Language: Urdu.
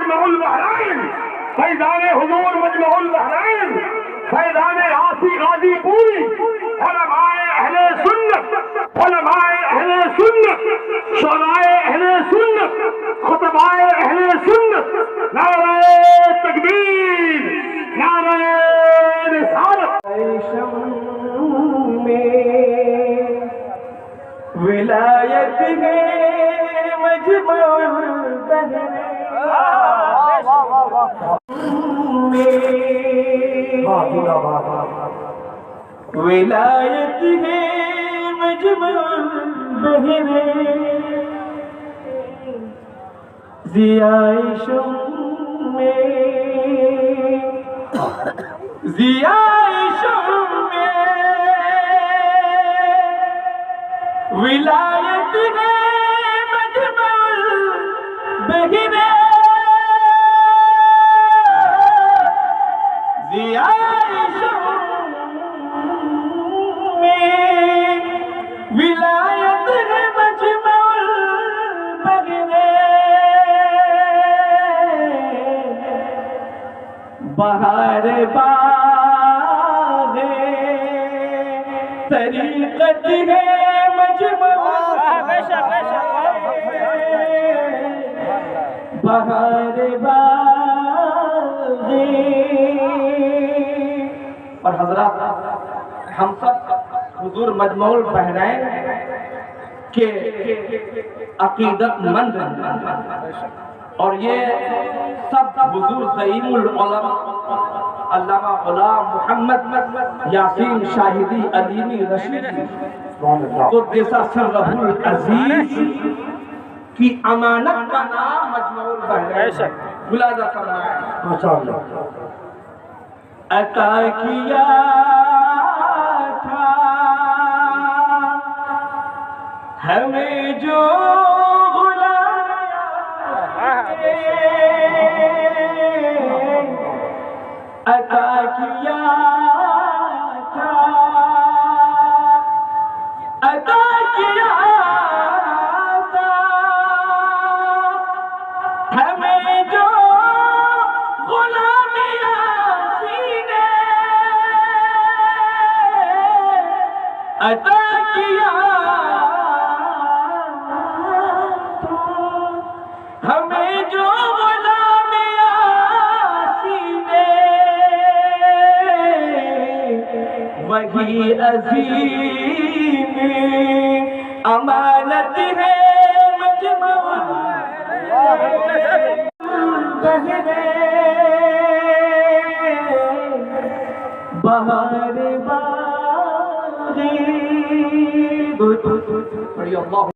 مجمع البحرین، فیضان حضور مجمع البحرین، فیضان عاصی غازی پوری، علماء اہل سنت، علماء اہل سنت، شعراء اہل سنت، خطباء اہل سنت، نعرہ تکبیر، نعرہ رسالت۔ ولایت ہے مجمع البحرین ولایت ہے مجمع البحرین ضیاء شم میں ضیاء شم میں ولایت ہے مجمع البحرین ضیاء شم میں ولایت ہے مجمع البحرین بہار باغ طریقت ہے بہار باغ۔ اور حضرات، ہم سب حضور مجمع البحرین کے عقیدت مند ہیں، اور یہ سب حضور زعیم العلماء علامہ غلام محمد یاسین شاہدی علیمی رشیدی قدس سرہ العزیز کی امانت کا نام مجمع البحرین ملاحظہ فرمائیں۔ عطا کیا تھا ہمیں جو عطا کیا تھا عطا کیا تھا ہمیں جو غلامیاں سینے عطا کیا تھا ہمیں جو وہی عظیم امانت ہے مجمع البحرین بہار باغ۔